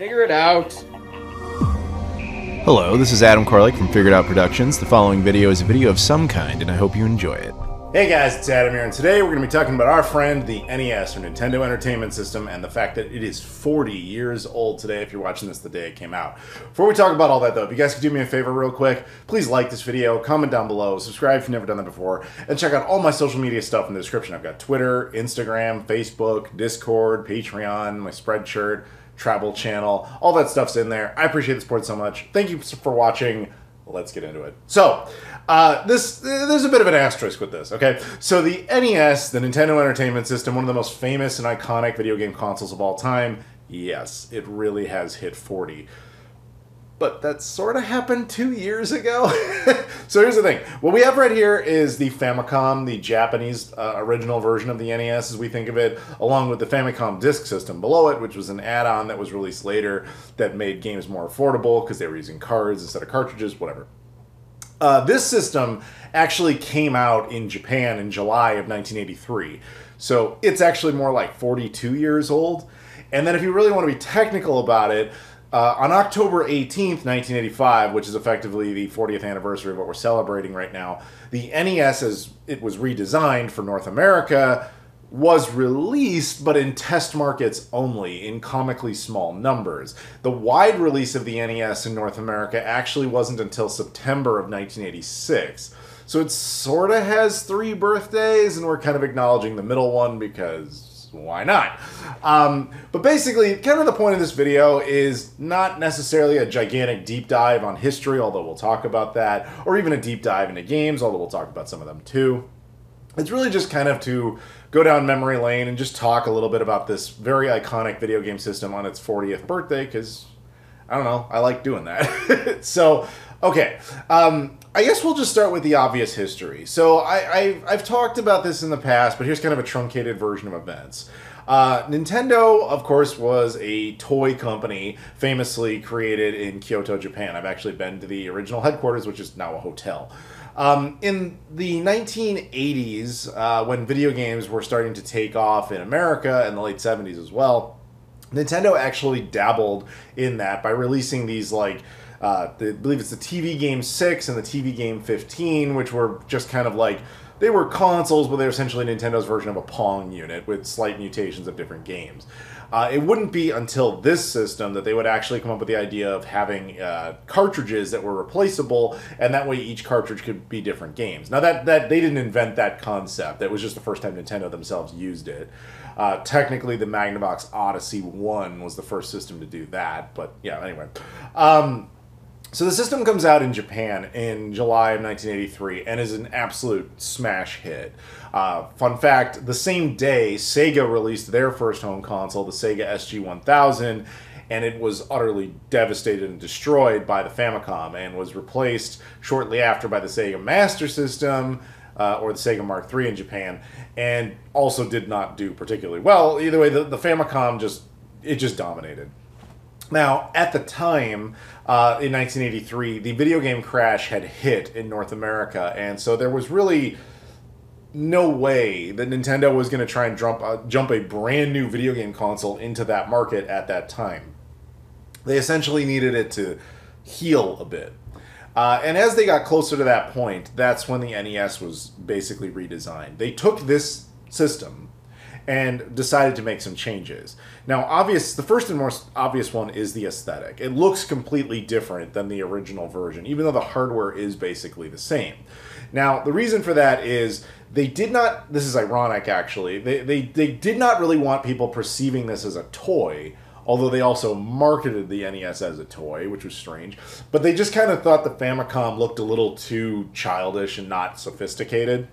Figure it out. Hello, this is Adam Koralik from Figured Out Productions. The following video is a video of some kind, and I hope you enjoy it. Hey guys, it's Adam here, and today we're going to be talking about our friend, the NES, or Nintendo Entertainment System, and the fact that it is 40 years old today if you're watching this the day it came out. Before we talk about all that though, if you guys could do me a favor real quick, please like this video, comment down below, subscribe if you've never done that before, and check out all my social media stuff in the description. I've got Twitter, Instagram, Facebook, Discord, Patreon, my Spreadshirt, travel channel, all that stuff's in there. I appreciate the support so much. Thank you for watching. Let's get into it. So, there's a bit of an asterisk with this, okay? So the NES, the Nintendo Entertainment System, one of the most famous and iconic video game consoles of all time, yes, it really has hit 40. But that sort of happened 2 years ago. So here's the thing. What we have right here is the Famicom, the Japanese original version of the NES as we think of it, along with the Famicom Disk System below it, which was an add-on that was released later that made games more affordable because they were using cards instead of cartridges, whatever. This system actually came out in Japan in July of 1983. So it's actually more like 42 years old. And then if you really want to be technical about it, on October 18th, 1985, which is effectively the 40th anniversary of what we're celebrating right now, the NES, as it was redesigned for North America, was released, but in test markets only, in comically small numbers. The wide release of the NES in North America actually wasn't until September of 1986. So it sort of has 3 birthdays, and we're kind of acknowledging the middle one because why not? But basically, kind of the point of this video is not necessarily a gigantic deep dive on history, although we'll talk about that, or even a deep dive into games, although we'll talk about some of them too. It's really just kind of to go down memory lane and just talk a little bit about this very iconic video game system on its 40th birthday, because, I don't know, I like doing that. So, okay. I guess we'll just start with the obvious history. So I've talked about this in the past, but here's kind of a truncated version of events. Nintendo, of course, was a toy company famously created in Kyoto, Japan. I've actually been to the original headquarters, which is now a hotel. In the 1980s, when video games were starting to take off in America, and the late 70s as well, Nintendo actually dabbled in that by releasing these, like, I believe it's the TV Game 6 and the TV Game 15, which were just kind of like, they were consoles, but they're essentially Nintendo's version of a Pong unit with slight mutations of different games. It wouldn't be until this system that they would actually come up with the idea of having cartridges that were replaceable, and that way each cartridge could be different games. Now, that they didn't invent that concept. That was just the first time Nintendo themselves used it. Technically, the Magnavox Odyssey 1 was the first system to do that, but yeah, anyway. So the system comes out in Japan in July of 1983 and is an absolute smash hit. Fun fact, the same day, Sega released their first home console, the Sega SG-1000, and it was utterly devastated and destroyed by the Famicom and was replaced shortly after by the Sega Master System, or the Sega Mark III in Japan, and also did not do particularly well. Either way, the Famicom just dominated. Now, at the time, in 1983, the video game crash had hit in North America, and so there was really no way that Nintendo was going to try and jump a brand new video game console into that market at that time. They essentially needed it to heal a bit. And as they got closer to that point, that's when the NES was basically redesigned. They took this system and decided to make some changes. Now, the first and most obvious one is the aesthetic. It looks completely different than the original version, even though the hardware is basically the same. Now, the reason for that is they did not, this is ironic actually, they did not really want people perceiving this as a toy, although they also marketed the NES as a toy, which was strange. But they just kind of thought the Famicom looked a little too childish and not sophisticated.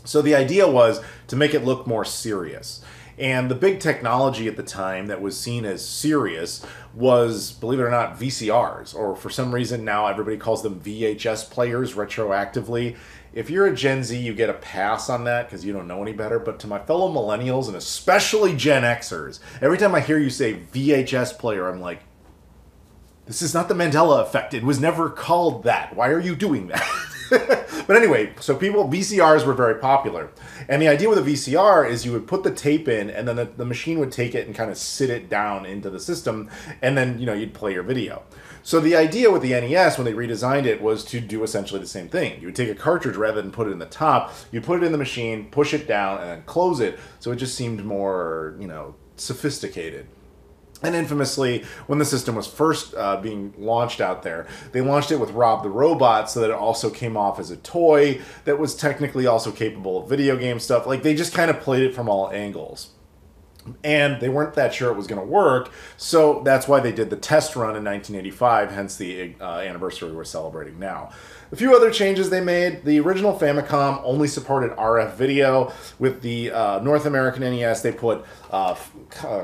So the idea was to make it look more serious. And the big technology at the time that was seen as serious was, believe it or not, VCRs, or for some reason now everybody calls them VHS players retroactively. If you're a Gen Z, you get a pass on that because you don't know any better, but to my fellow millennials and especially Gen Xers, every time I hear you say VHS player, I'm like, this is not the Mandela effect. It was never called that. Why are you doing that? But anyway, so VCRs were very popular. And the idea with a VCR is you would put the tape in, and then the machine would take it and kind of sit it down into the system, and then, you'd play your video. So the idea with the NES, when they redesigned it, was to do essentially the same thing. You would take a cartridge rather than put it in the top, you put it in the machine, push it down, and then close it, so it just seemed more, sophisticated. And infamously, when the system was first being launched out there, they launched it with Rob the Robot so that it also came off as a toy that was technically also capable of video game stuff. Like, they just kind of played it from all angles. And they weren't that sure it was going to work, so that's why they did the test run in 1985, hence the anniversary we're celebrating now. A few other changes they made. The original Famicom only supported RF video. With the North American NES, they put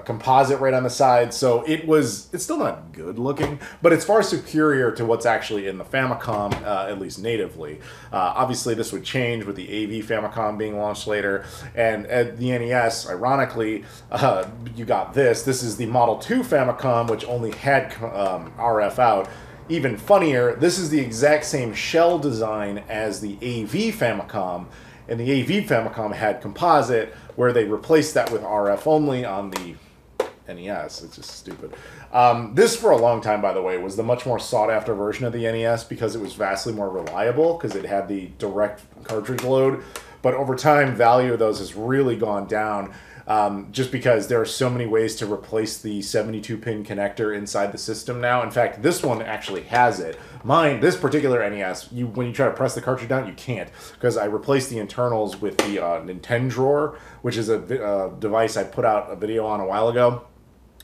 composite right on the side, so it's still not good looking, but it's far superior to what's actually in the Famicom, at least natively. Obviously, this would change with the AV Famicom being launched later, and at the NES, ironically, you got this. This is the Model 2 Famicom, which only had RF out. Even funnier, this is the exact same shell design as the AV Famicom, and the AV Famicom had composite, where they replaced that with RF only on the NES. It's just stupid. This, for a long time, by the way, was the much more sought-after version of the NES because it was vastly more reliable, because it had the direct cartridge load. But over time, value of those has really gone down. Just because there are so many ways to replace the 72-pin connector inside the system now. In fact, this one actually has it. This particular NES, when you try to press the cartridge down, you can't, because I replaced the internals with the Nintendo, which is a device I put out a video on a while ago,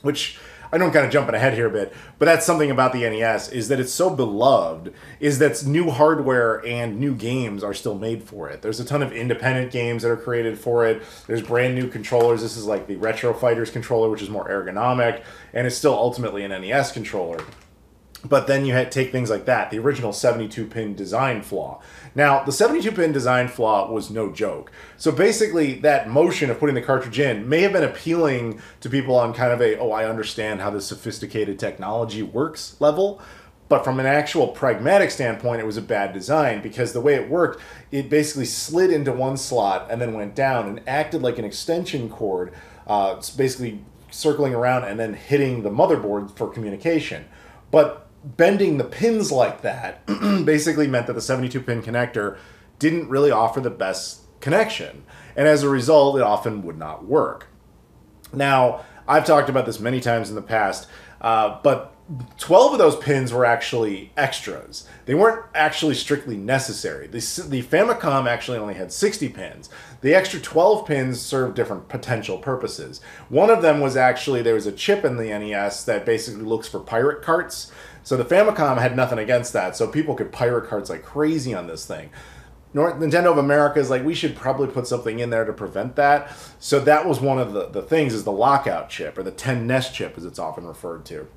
which... I know I'm kind of jumping ahead here a bit, but that's something about the NES, is that it's so beloved, is that new hardware and new games are still made for it. There's a ton of independent games that are created for it. There's brand new controllers. This is like the Retro Fighters controller, which is more ergonomic, and it's still ultimately an NES controller. But then you had to take things like that, the original 72-pin design flaw. Now, the 72-pin design flaw was no joke. So basically, that motion of putting the cartridge in may have been appealing to people on kind of I understand how this sophisticated technology works level. But from an actual pragmatic standpoint, it was a bad design, because the way it worked, it basically slid into one slot and then went down and acted like an extension cord, basically circling around and then hitting the motherboard for communication. But bending the pins like that basically meant that the 72-pin connector didn't really offer the best connection. And as a result, it often would not work. Now, I've talked about this many times in the past, but 12 of those pins were actually extras. They weren't actually strictly necessary. The Famicom actually only had 60 pins. The extra 12 pins served different potential purposes. One of them was actually, there was a chip in the NES that basically looks for pirate carts. So the Famicom had nothing against that, so people could pirate carts like crazy on this thing. Nintendo of America is like, we should probably put something in there to prevent that. So that was one of the things, is the lockout chip, or the 10NES chip as it's often referred to.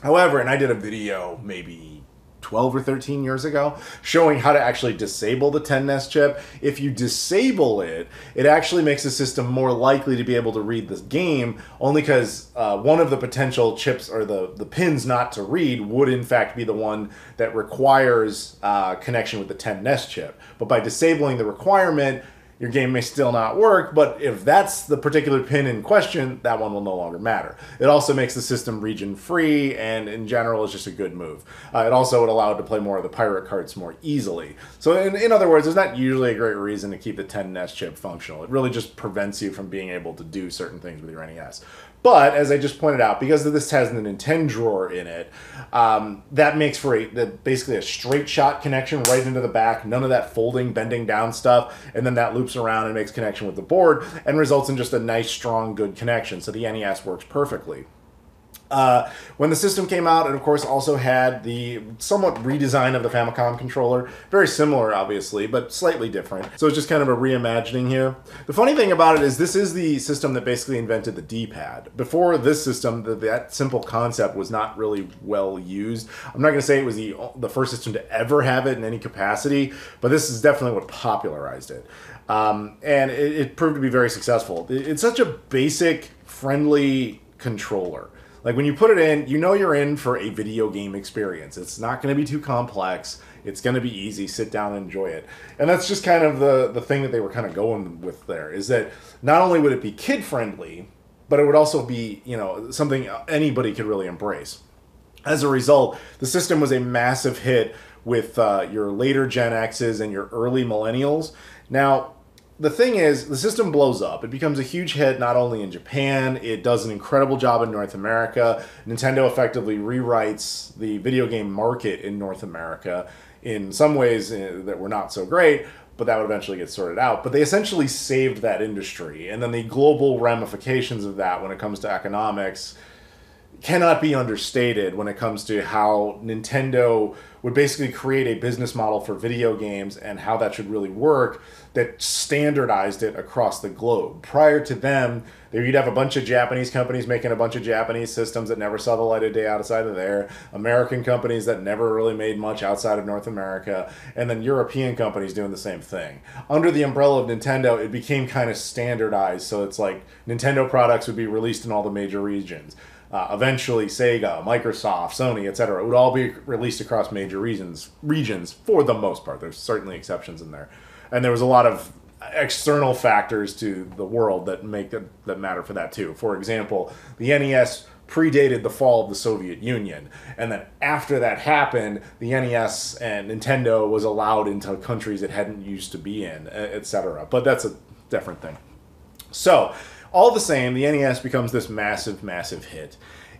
However, and I did a video maybe 12 or 13 years ago showing how to actually disable the 10NES chip. If you disable it, it actually makes the system more likely to be able to read this game, only because one of the potential chips, or the pins not to read, would in fact be the one that requires connection with the 10NES chip. But by disabling the requirement, your game may still not work, but if that's the particular pin in question, that one will no longer matter. It also makes the system region-free, and in general is just a good move. It also would allow it to play more of the pirate carts more easily. So in other words, there's not usually a great reason to keep the 10NES chip functional. It really just prevents you from being able to do certain things with your NES. But, as I just pointed out, because this has the Nintendo drawer in it, that makes for basically a straight shot connection right into the back, none of that folding, bending down stuff, and then that loops around and makes connection with the board, and results in just a nice, strong, good connection. So the NES works perfectly. When the system came out, it of course also had the somewhat redesign of the Famicom controller. Very similar, obviously, but slightly different. So it's just kind of a reimagining here. The funny thing about it is this is the system that basically invented the D-pad. Before this system, that simple concept was not really well used. I'm not going to say it was the first system to ever have it in any capacity, but this is definitely what popularized it. And it proved to be very successful. It's such a basic, friendly controller. Like when you put it in, you know you're in for a video game experience. It's not going to be too complex. It's going to be easy. Sit down and enjoy it. And that's just kind of the thing that they were kind of going with there, is that not only would it be kid friendly, but it would also be, you know, something anybody could really embrace. As a result, the system was a massive hit with your later Gen X's and your early millennials. Now, the thing is, the system blows up. It becomes a huge hit not only in Japan, it does an incredible job in North America. Nintendo effectively rewrites the video game market in North America in some ways that were not so great, but that would eventually get sorted out. But they essentially saved that industry. And then the global ramifications of that when it comes to economics cannot be understated when it comes to how Nintendo would basically create a business model for video games and how that should really work that standardized it across the globe. Prior to them, you'd have a bunch of Japanese companies making a bunch of Japanese systems that never saw the light of day outside of there, American companies that never really made much outside of North America, and then European companies doing the same thing. Under the umbrella of Nintendo, it became kind of standardized, so it's like Nintendo products would be released in all the major regions. Eventually, Sega, Microsoft, Sony, etc. It would all be released across major regions for the most part. There's certainly exceptions in there. And there was a lot of external factors to the world that matter for that too. For example, the NES predated the fall of the Soviet Union. And then after that happened, the NES and Nintendo was allowed into countries it hadn't used to be in, etc. But that's a different thing. So, all the same, the NES becomes this massive, massive hit.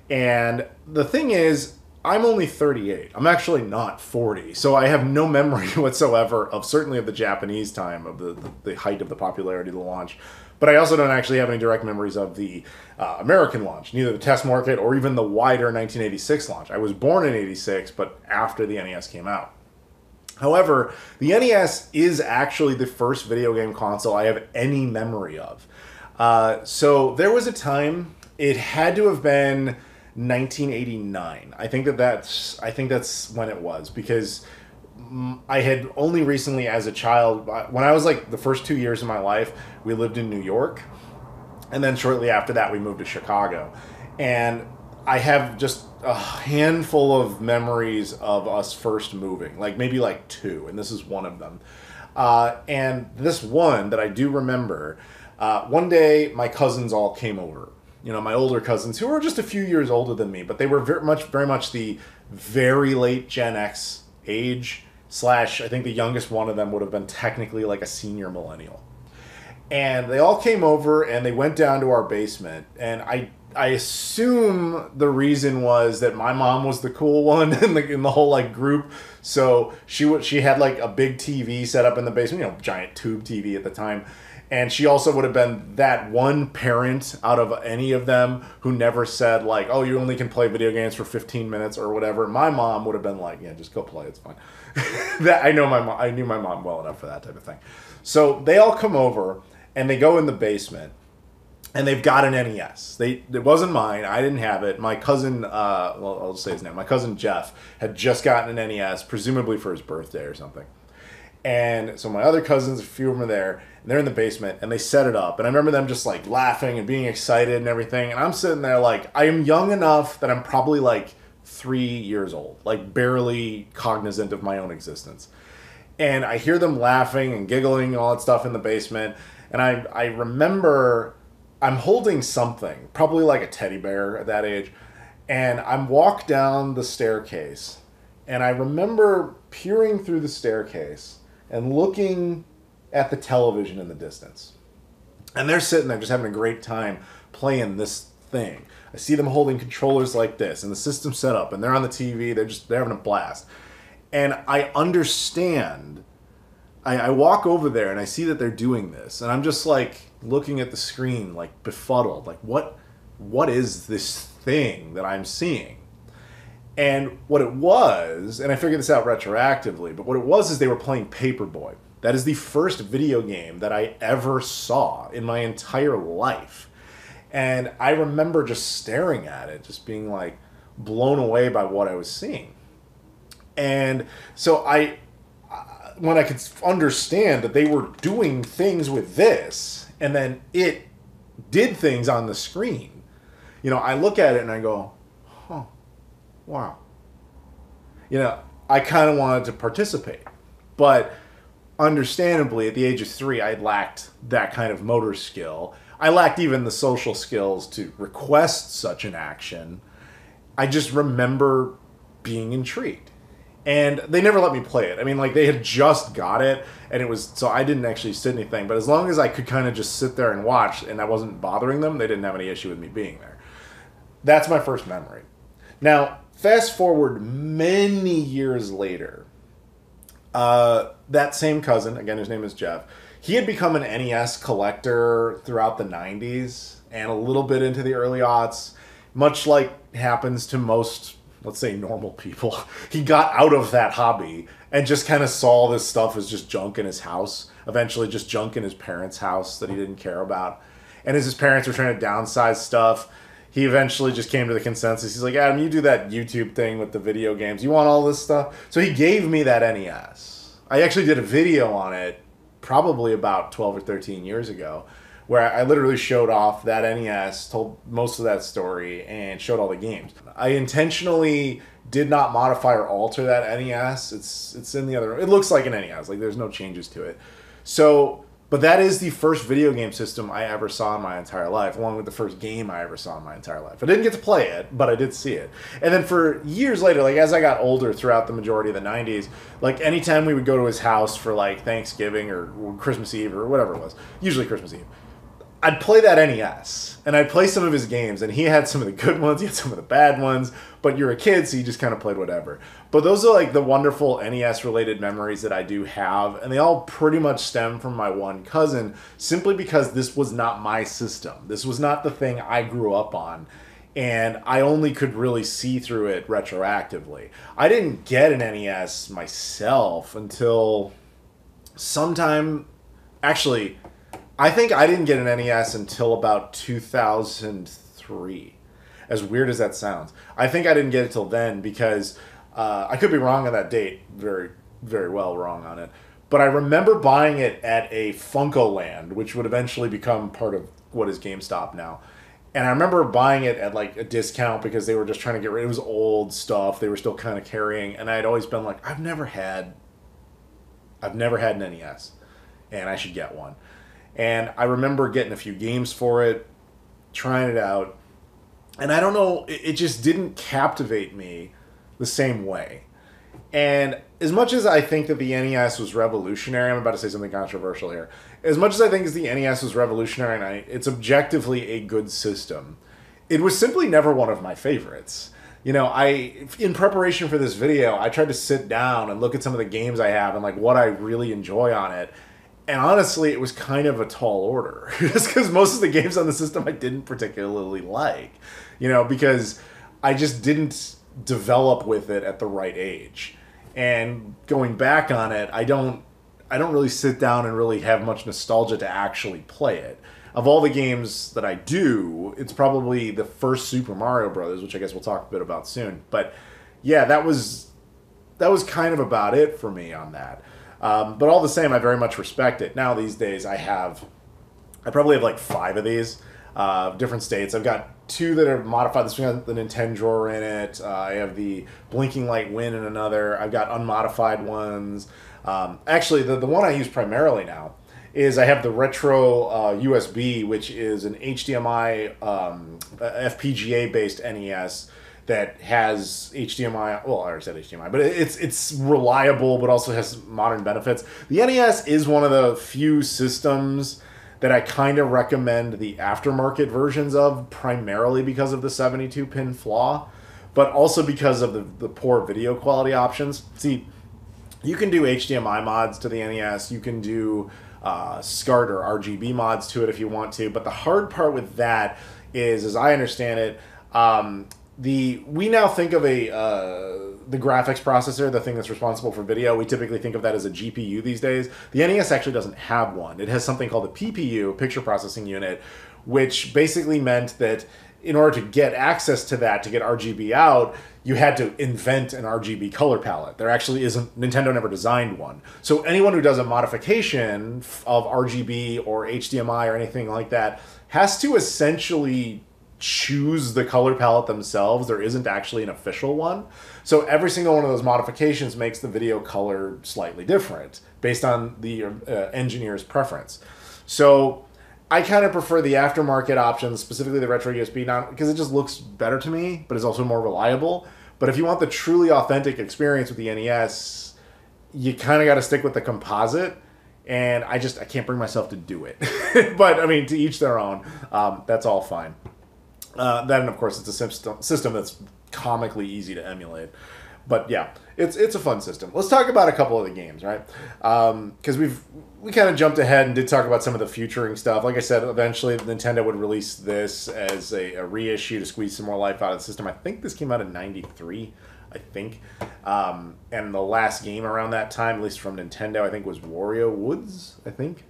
And the thing is, I'm only 38. I'm actually not 40. So I have no memory whatsoever of certainly of the Japanese time, of the height of the popularity of the launch. But I also don't actually have any direct memories of the American launch, neither the test market or even the wider 1986 launch. I was born in 86, but after the NES came out. However, the NES is actually the first video game console I have any memory of. So there was a time, it had to have been 1989. I think that's when it was, because I had only recently as a child, when I was like the first 2 years of my life, we lived in New York. And then shortly after that, we moved to Chicago. And I have just a handful of memories of us first moving, like maybe like two, and this is one of them. And this one that I do remember, one day my cousins all came over. You know, my older cousins, who were just a few years older than me, but they were very much the very late Gen X age, / I think the youngest one of them would have been technically like a senior millennial. And they all came over and they went down to our basement, and I assume the reason was that my mom was the cool one in the whole like group. So she had like a big TV set up in the basement, you know, giant tube TV at the time. And she also would have been that one parent out of any of them who never said like, oh, you only can play video games for 15 minutes or whatever. My mom would have been like, yeah, just go play. It's fine. I knew my mom well enough for that type of thing. So they all come over and they go in the basement and they've got an NES. It wasn't mine. I didn't have it. My cousin, well, I'll just say his name. My cousin Jeff had just gotten an NES, presumably for his birthday or something. And so my other cousins, a few of them are there, and they're in the basement, and they set it up. And I remember them just, like, laughing and being excited and everything. And I'm sitting there, like, I am young enough that I'm probably, like, 3 years old. Like, barely cognizant of my own existence. And I hear them laughing and giggling and all that stuff in the basement. And I remember I'm holding something, probably like a teddy bear at that age. And I'm walked down the staircase. And I remember peering through the staircase and looking at the television in the distance. And they're sitting there just having a great time playing this thing. I see them holding controllers like this and the system set up and they're on the TV, they're having a blast. And I understand. I walk over there and I see that they're doing this and I'm just like looking at the screen like befuddled. Like what is this thing that I'm seeing? And what it was, and I figured this out retroactively, but what it was is they were playing Paperboy. That is the first video game that I ever saw in my entire life. And I remember just staring at it, just being like blown away by what I was seeing. And so when I could understand that they were doing things with this, and then it did things on the screen, You know, I look at it and I go, huh, wow. You know, I kind of wanted to participate. But understandably, at the age of 3, I lacked that kind of motor skill. I lacked even the social skills to request such an action. I just remember being intrigued. And they never let me play it. I mean, like, they had just got it, and it was, so I didn't actually sit anything. But as long as I could kind of just sit there and watch, and I wasn't bothering them, they didn't have any issue with me being there. That's my first memory. Now, fast forward many years later, that same cousin, again, his name is Jeff, he had become an NES collector throughout the 90s and a little bit into the early aughts, much like happens to most, let's say, normal people. He got out of that hobby and just kind of saw this stuff as just junk in his house, eventually just junk in his parents' house that he didn't care about. And as his parents were trying to downsize stuff, he eventually just came to the consensus. He's like, Adam, you do that YouTube thing with the video games. You want all this stuff? So he gave me that NES. I actually did a video on it probably about 12 or 13 years ago where I literally showed off that NES, told most of that story, and showed all the games. I intentionally did not modify or alter that NES. It's in the other room. It looks like an NES. Like, there's no changes to it. So... But that is the first video game system I ever saw in my entire life, along with the first game I ever saw in my entire life. I didn't get to play it, but I did see it. And then for years later, like as I got older throughout the majority of the 90s, like anytime we would go to his house for like Thanksgiving or Christmas Eve or whatever it was, usually Christmas Eve, I'd play that NES, and I'd play some of his games, and he had some of the good ones, he had some of the bad ones, but you're a kid, so you just kind of played whatever. But those are like the wonderful NES-related memories that I do have, and they all pretty much stem from my one cousin, simply because this was not my system. This was not the thing I grew up on, and I only could really see through it retroactively. I didn't get an NES myself until sometime... Actually... I think I didn't get an NES until about 2003. As weird as that sounds. I think I didn't get it till then because I could be wrong on that date. Very, very well wrong on it. But I remember buying it at a Funkoland, which would eventually become part of what is GameStop now. And I remember buying it at like a discount because they were just trying to get rid of it. It was old stuff. They were still kind of carrying. And I'd always been like, I've never had an NES. And I should get one. And I remember getting a few games for it, trying it out, and I don't know, it just didn't captivate me the same way. And as much as I think that the NES was revolutionary, I'm about to say something controversial here, as much as I think the NES was revolutionary and it's objectively a good system, it was simply never one of my favorites. You know, in preparation for this video, I tried to sit down and look at some of the games I have and like what I really enjoy on it. And honestly, it was kind of a tall order. Just because most of the games on the system I didn't particularly like. You know, because I just didn't develop with it at the right age. And going back on it, I don't really sit down and really have much nostalgia to actually play it. Of all the games that I do, it's probably the first Super Mario Brothers, which I guess we'll talk a bit about soon. But yeah, that was kind of about it for me on that. But all the same, I very much respect it. Now these days, I probably have like 5 of these, different states. I've got 2 that are modified. This one has the Nintendo drawer in it. I have the Blinking Light Win in another. I've got unmodified ones. Actually, the one I use primarily now is I have the retro USB, which is an HDMI FPGA-based NES that has HDMI, well, I already said HDMI, but it's reliable, but also has modern benefits. The NES is one of the few systems that I kind of recommend the aftermarket versions of, primarily because of the 72-pin flaw, but also because of the poor video quality options. See, you can do HDMI mods to the NES, you can do SCART or RGB mods to it if you want to, but the hard part with that is, as I understand it, we now think of the graphics processor, the thing that's responsible for video. We typically think of that as a GPU these days. The NES actually doesn't have one. It has something called a PPU, Picture Processing Unit, which basically meant that in order to get access to that, to get RGB out, you had to invent an RGB color palette. There actually isn't, Nintendo never designed one. So anyone who does a modification of RGB or HDMI or anything like that has to essentially choose the color palette themselves. There isn't actually an official one. So every single one of those modifications makes the video color slightly different based on the engineer's preference. So I kind of prefer the aftermarket options, specifically the retro USB, not because it just looks better to me, but it's also more reliable. But if you want the truly authentic experience with the NES, you kind of got to stick with the composite. And I can't bring myself to do it. But, I mean, to each their own. That's all fine. Then, of course, it's a system that's comically easy to emulate. But, yeah, it's a fun system. Let's talk about a couple of the games, right? Because we kind of jumped ahead and did talk about some of the futuring stuff. Like I said, eventually Nintendo would release this as a reissue to squeeze some more life out of the system. I think this came out in '93. I think. And the last game around that time, at least from Nintendo, I think was Wario Woods, I think.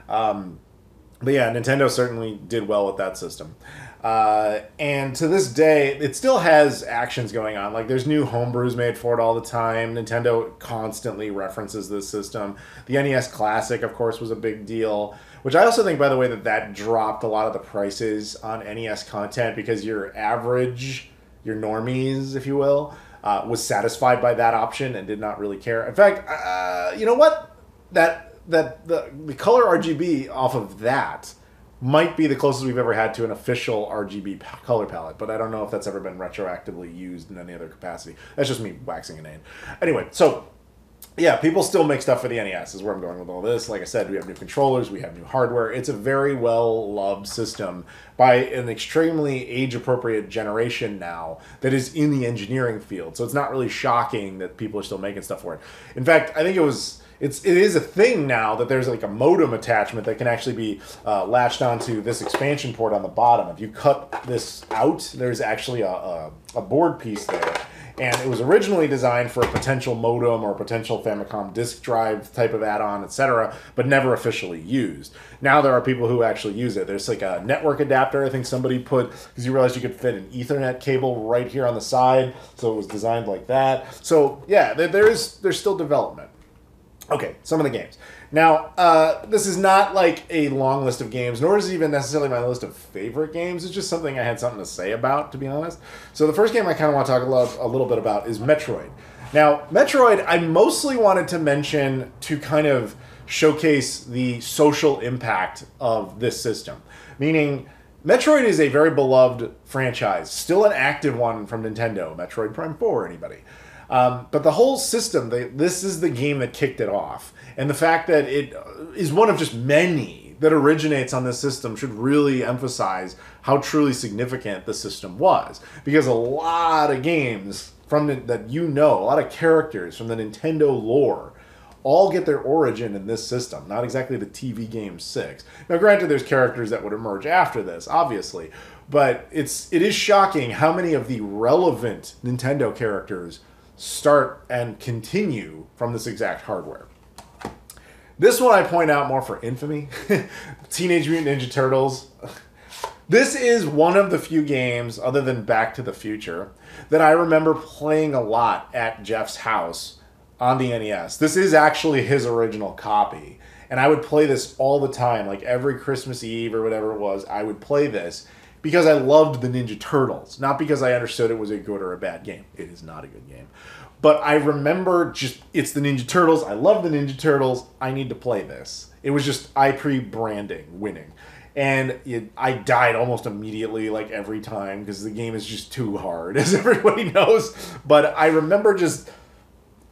But yeah, Nintendo certainly did well with that system. And to this day, it still has actions going on. Like, there's new homebrews made for it all the time. Nintendo constantly references this system. The NES Classic, of course, was a big deal. Which I also think, by the way, that dropped a lot of the prices on NES content because your average... your normies, if you will, was satisfied by that option and did not really care. In fact, you know what? The color RGB off of that might be the closest we've ever had to an official RGB color palette, but I don't know if that's ever been retroactively used in any other capacity. That's just me waxing inane. Anyway, so... yeah, people still make stuff for the NES is where I'm going with all this. Like I said, we have new controllers, we have new hardware. It's a very well-loved system by an extremely age-appropriate generation now that is in the engineering field. So it's not really shocking that people are still making stuff for it. In fact, I think it is a thing now that there's like a modem attachment that can actually be latched onto this expansion port on the bottom. If you cut this out, there's actually a board piece there. And it was originally designed for a potential modem or a potential Famicom disk drive type of add-on, etc., but never officially used. Now there are people who actually use it. There's like a network adapter I think somebody put, because you realized you could fit an Ethernet cable right here on the side, so it was designed like that. So yeah, there's still development. Okay, some of the games. Now, this is not like a long list of games, nor is it even necessarily my list of favorite games. It's just something I had something to say about, to be honest. So the first game I kind of want to talk a little bit about is Metroid. Now, Metroid, I mostly wanted to mention to kind of showcase the social impact of this system. Meaning, Metroid is a very beloved franchise, still an active one from Nintendo. Metroid Prime 4, anybody? But the whole system, this is the game that kicked it off. And the fact that it is one of just many that originates on this system should really emphasize how truly significant the system was. Because a lot of games that a lot of characters from the Nintendo lore, all get their origin in this system. Not exactly the TV game 6. Now, granted, there's characters that would emerge after this, obviously. But it is shocking how many of the relevant Nintendo characters start and continue from this exact hardware. This one I point out more for infamy. Teenage Mutant Ninja Turtles. This is one of the few games, other than Back to the Future, that I remember playing a lot at Jeff's house on the NES. This is actually his original copy. And I would play this all the time, like every Christmas Eve or whatever it was, I would play this because I loved the Ninja Turtles, not because I understood it was a good or a bad game. It is not a good game. But I remember it's the Ninja Turtles. I love the Ninja Turtles. I need to play this. It was just IP branding, winning. And I died almost immediately, like every time, because the game is just too hard, as everybody knows. But I remember just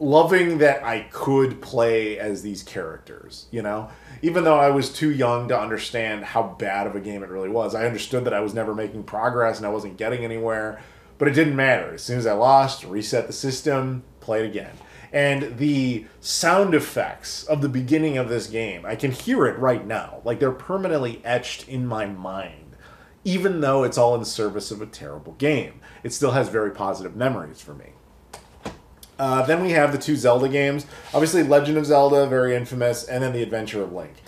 loving that I could play as these characters, you know? Even though I was too young to understand how bad of a game it really was. I understood that I was never making progress and I wasn't getting anywhere. But it didn't matter. As soon as I lost, reset the system, play it again. And the sound effects of the beginning of this game, I can hear it right now. Like, they're permanently etched in my mind. Even though it's all in service of a terrible game. It still has very positive memories for me. Then we have the two Zelda games. Obviously, Legend of Zelda, very infamous, and then The Adventure of Link.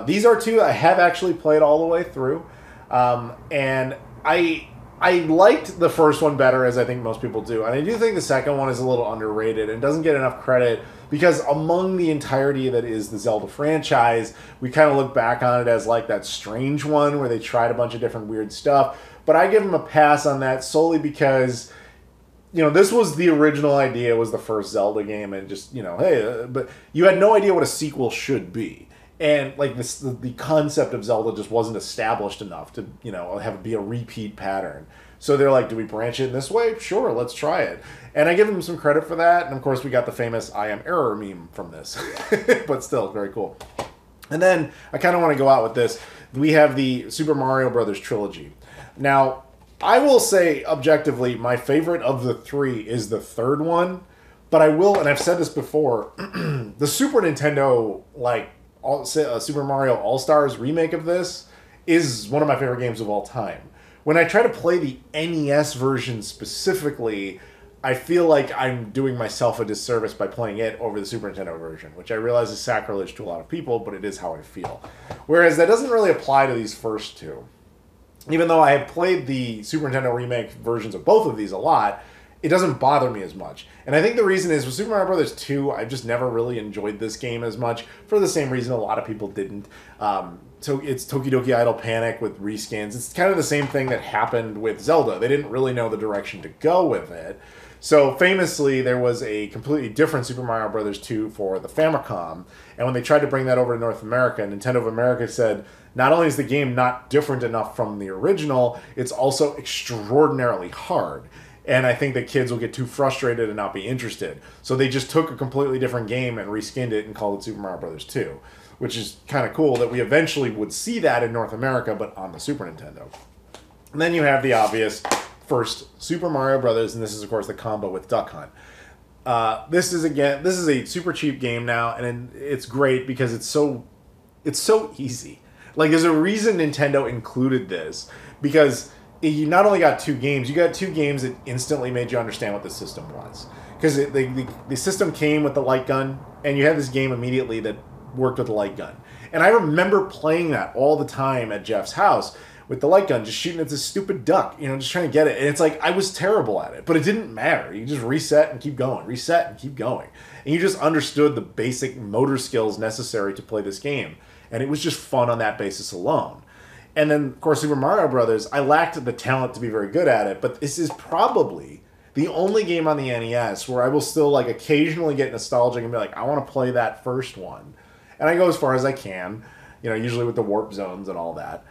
These are two I have actually played all the way through. And I I liked the first one better, as I think most people do. And I do think the second one is a little underrated and doesn't get enough credit because among the entirety that is the Zelda franchise, we kind of look back on it as like that strange one where they tried a bunch of different weird stuff. But I give them a pass on that solely because, you know, this was the original idea, was the first Zelda game, and just, you know, hey, but you had no idea what a sequel should be. And like this, the concept of Zelda just wasn't established enough to, you know, have it be a repeat pattern. So they're like, do we branch it in this way? Sure, let's try it. And I give them some credit for that. And of course, we got the famous I am error meme from this. But still, very cool. And then I kind of want to go out with this. We have the Super Mario Brothers trilogy. Now, I will say objectively, my favorite of the three is the third one. But I will, and I've said this before, the Super Nintendo, like, Super Mario All-Stars remake of this is one of my favorite games of all time. When I try to play the NES version specifically, I feel like I'm doing myself a disservice by playing it over the Super Nintendo version, which I realize is sacrilege to a lot of people, but it is how I feel. Whereas that doesn't really apply to these first two. Even though I have played the Super Nintendo remake versions of both of these a lot, it doesn't bother me as much. And I think the reason is with Super Mario Bros. 2, I've just never really enjoyed this game as much for the same reason a lot of people didn't. So it's Toki Doki Idle Panic with reskins. It's kind of the same thing that happened with Zelda. They didn't really know the direction to go with it. So famously, there was a completely different Super Mario Bros. 2 for the Famicom. And when they tried to bring that over to North America, Nintendo of America said, not only is the game not different enough from the original, it's also extraordinarily hard. And I think that kids will get too frustrated and not be interested. So they just took a completely different game and reskinned it and called it Super Mario Bros. 2. Which is kind of cool that we eventually would see that in North America, but on the Super Nintendo. And then you have the obvious first Super Mario Brothers, and this is, of course, the combo with Duck Hunt. This is a super cheap game now, and it's great because it's so easy. Like, there's a reason Nintendo included this, because you not only got two games, you got two games that instantly made you understand what the system was. Because the system came with the light gun, and you had this game immediately that worked with the light gun. And I remember playing that all the time at Jeff's house with the light gun, just shooting at this stupid duck, you know, just trying to get it. And it's like, I was terrible at it, but it didn't matter. You just reset and keep going, reset and keep going. And you just understood the basic motor skills necessary to play this game. And it was just fun on that basis alone. And then, of course, Super Mario Brothers, I lacked the talent to be very good at it, but this is probably the only game on the NES where I will still, like, occasionally get nostalgic and be like, I want to play that first one. And I go as far as I can, you know, usually with the warp zones and all that.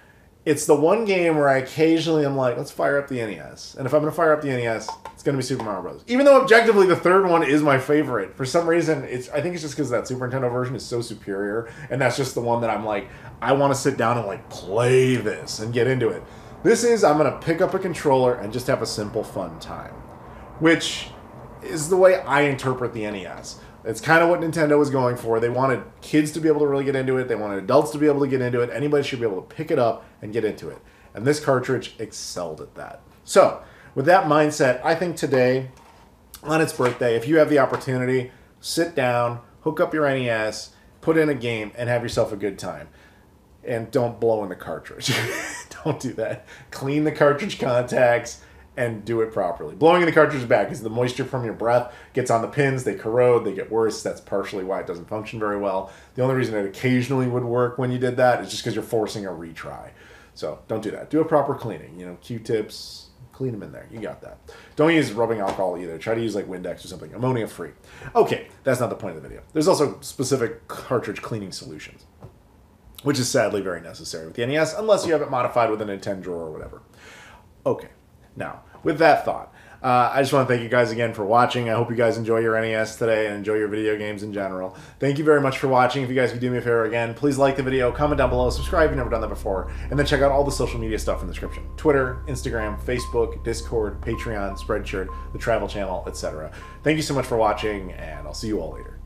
It's the one game where I occasionally am like, let's fire up the NES. And if I'm going to fire up the NES, it's going to be Super Mario Bros. Even though objectively the third one is my favorite. For some reason, I think it's just because that Super Nintendo version is so superior. And that's just the one that I'm like, I want to sit down and like play this and get into it. This is, I'm going to pick up a controller and just have a simple fun time. Which is the way I interpret the NES. It's kind of what Nintendo was going for. They wanted kids to be able to really get into it. They wanted adults to be able to get into it. Anybody should be able to pick it up and get into it. And this cartridge excelled at that. So, with that mindset, I think today, on its birthday, if you have the opportunity, sit down, hook up your NES, put in a game, and have yourself a good time. And don't blow in the cartridge. Don't do that. Clean the cartridge contacts and do it properly. Blowing in the cartridge is bad because the moisture from your breath gets on the pins, they corrode, they get worse. That's partially why it doesn't function very well. The only reason it occasionally would work when you did that is just because you're forcing a retry. So don't do that. Do a proper cleaning. You know, Q-tips, clean them in there. You got that. Don't use rubbing alcohol either. Try to use like Windex or something. Ammonia free. Okay, that's not the point of the video. There's also specific cartridge cleaning solutions, which is sadly very necessary with the NES, unless you have it modified with a Nintendo or whatever. Okay. Now, with that thought, I just want to thank you guys again for watching. I hope you guys enjoy your NES today and enjoy your video games in general. Thank you very much for watching. If you guys could do me a favor again, please like the video, comment down below, subscribe if you've never done that before, and then check out all the social media stuff in the description. Twitter, Instagram, Facebook, Discord, Patreon, Spreadshirt, the Travel Channel, etc. Thank you so much for watching, and I'll see you all later.